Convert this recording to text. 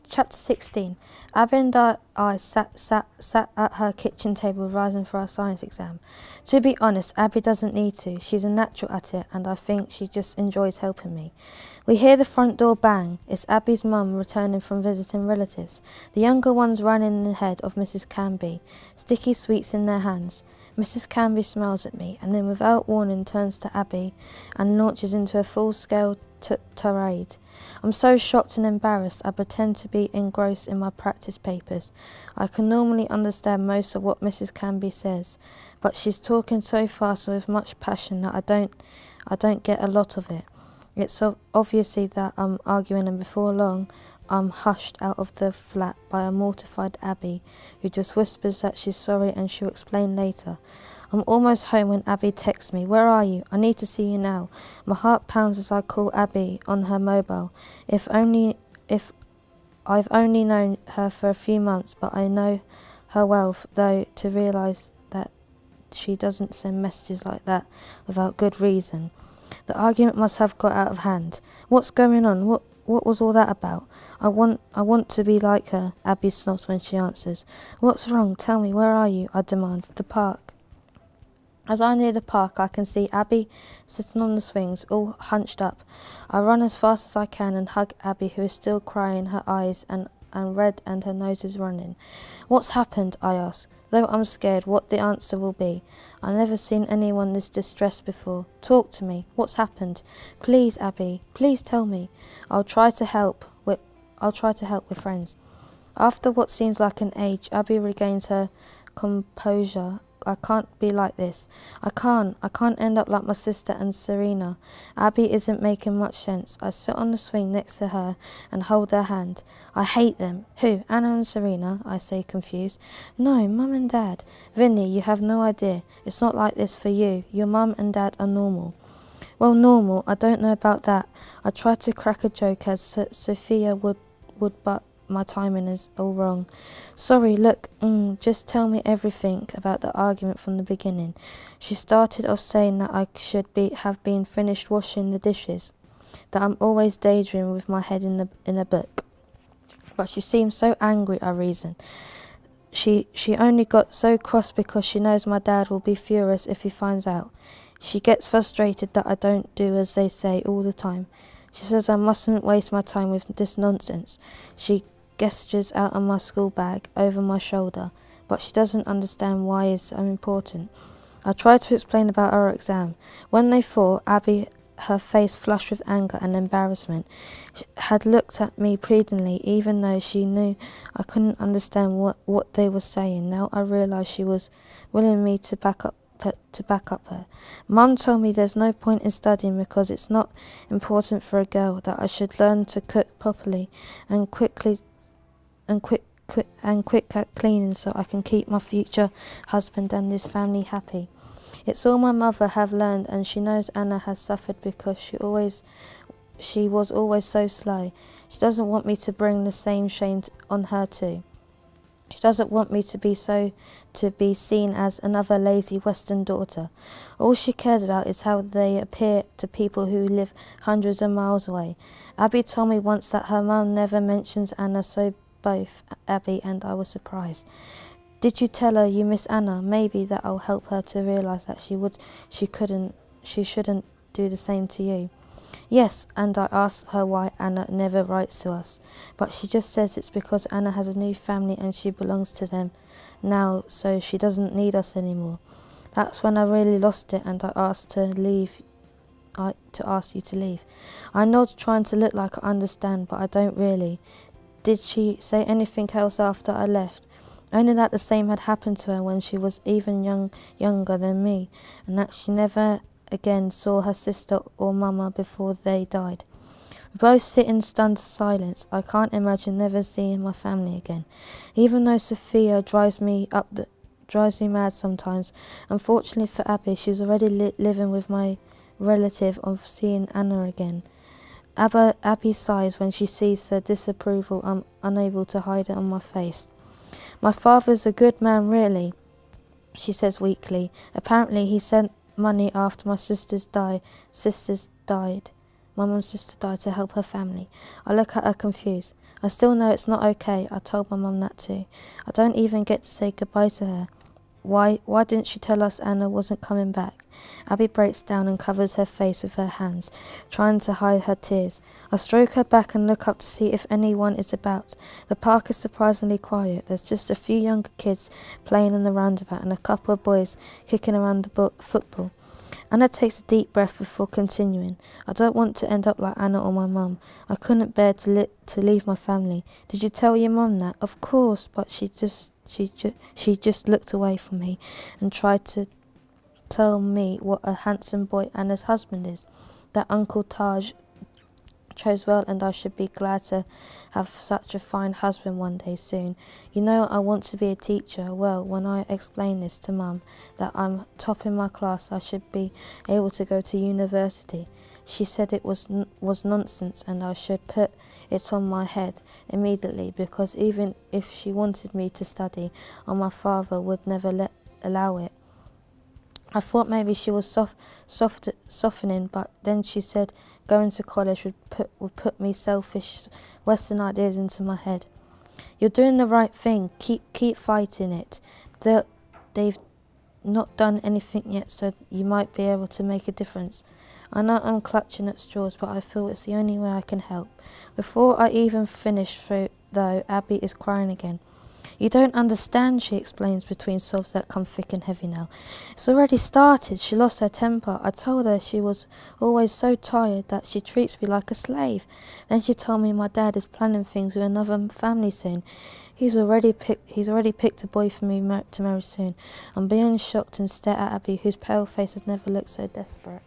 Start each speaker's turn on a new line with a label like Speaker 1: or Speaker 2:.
Speaker 1: Chapter 16. Abby and I sat at her kitchen table revising for our science exam. To be honest, Abby doesn't need to. She's a natural at it, and I think she just enjoys helping me. We hear the front door bang. It's Abby's mum returning from visiting relatives. The younger ones run in ahead of Mrs. Canby, sticky sweets in their hands. Mrs. Canby smiles at me, and then without warning turns to Abby and launches into a full-scale tirade. I'm so shocked and embarrassed I pretend to be engrossed in my practice papers. I can normally understand most of what Mrs. Canby says, but she's talking so fast and with much passion that I don't get a lot of it. It's so obviously that I'm arguing, and before long I'm hushed out of the flat by a mortified Abby, who just whispers that she's sorry and she'll explain later. I'm almost home when Abby texts me, "Where are you? I need to see you now." My heart pounds as I call Abby on her mobile. If I've only known her for a few months, but I know her well though to realise that she doesn't send messages like that without good reason. The argument must have got out of hand. What's going on? What was all that about? I want to be like her, Abby snobs when she answers. What's wrong? Tell me, where are you? I demand. The park. As I near the park, I can see Abby sitting on the swings, all hunched up. I run as fast as I can and hug Abby, who is still crying, her eyes and red and her nose is running. What's happened? I ask, though I'm scared what the answer will be. I've never seen anyone this distressed before. Talk to me. What's happened? Please, Abby. Please tell me. I'll try to help with friends. After what seems like an age, Abby regains her composure. I can't be like this. I can't end up like my sister and Serena. Abby isn't making much sense. I sit on the swing next to her and hold her hand. I hate them. Who? Anna and Serena? I say, confused. No, Mum and Dad. Vinny, you have no idea. It's not like this for you. Your Mum and Dad are normal. Well, normal, I don't know about that. I tried to crack a joke as Sophia would, but my timing is all wrong. Sorry, look, just tell me everything about the argument from the beginning. She started off saying that I should have been finished washing the dishes, that I'm always daydreaming with my head in a book. But she seemed so angry, I reasoned. She only got so cross because she knows my dad will be furious if he finds out. She gets frustrated that I don't do as they say all the time. She says I mustn't waste my time with this nonsense. She gestures out of my school bag over my shoulder, but she doesn't understand why it's so important. I tried to explain about our exam. When they fought, Abby, her face flushed with anger and embarrassment, had looked at me pleadingly, even though she knew I couldn't understand what they were saying. Now I realised she was willing me to back up her. Mum told me there's no point in studying because it's not important for a girl, that I should learn to cook properly and quick at cleaning so I can keep my future husband and his family happy. It's all my mother have learned, and she knows Anna has suffered because she was always so slow. She doesn't want me to bring the same shame on her too. She doesn't want me to be seen as another lazy Western daughter. All she cares about is how they appear to people who live hundreds of miles away. Abby told me once that her mum never mentions Anna, so both Abby and I were surprised. Did you tell her you miss Anna? Maybe that'll help her to realise that she shouldn't do the same to you. Yes, and I asked her why Anna never writes to us, but she just says it's because Anna has a new family and she belongs to them now, so she doesn't need us anymore. That's when I really lost it, and I asked to ask you to leave. I nod, trying to look like I understand, but I don't really. Did she say anything else after I left? Only that the same had happened to her when she was even younger than me, and that she never again saw her sister or mama before they died. We both sit in stunned silence. I can't imagine never seeing my family again. Even though Sophia drives me mad sometimes, unfortunately for Abby, she's already living with my relative of seeing Anna again. Abby sighs when she sees the disapproval. I'm unable to hide it on my face. My father's a good man, really, she says weakly. Apparently he sent money after my sisters died. My mum's sister died to help her family. I look at her confused. I still know it's not okay. I told my mum that too. I don't even get to say goodbye to her. Why didn't she tell us Anna wasn't coming back? Abby breaks down and covers her face with her hands, trying to hide her tears. I stroke her back and look up to see if anyone is about. The park is surprisingly quiet. There's just a few younger kids playing in the roundabout and a couple of boys kicking around the football. Anna takes a deep breath before continuing. I don't want to end up like Anna or my mum. I couldn't bear to leave my family. Did you tell your mum that? Of course, but she just looked away from me and tried to tell me what a handsome boy Anna's husband is. That Uncle Taj chose well, and I should be glad to have such a fine husband one day soon. You know, I want to be a teacher. Well, when I explained this to Mum, that I'm top in my class, I should be able to go to university, she said it was nonsense and I should put it on my head immediately, because even if she wanted me to study, my father would never allow it. I thought maybe she was softening, but then she said going to college would put me selfish Western ideas into my head. You're doing the right thing. Keep fighting it. They've not done anything yet, so you might be able to make a difference. I know I'm clutching at straws, but I feel it's the only way I can help. Before I even finish though, Abby is crying again. You don't understand, she explains between sobs that come thick and heavy now. It's already started. She lost her temper. I told her she was always so tired that she treats me like a slave. Then she told me my dad is planning things with another family soon. He's already picked a boy for me to marry soon. I'm beyond shocked and stare at Abby, whose pale face has never looked so desperate.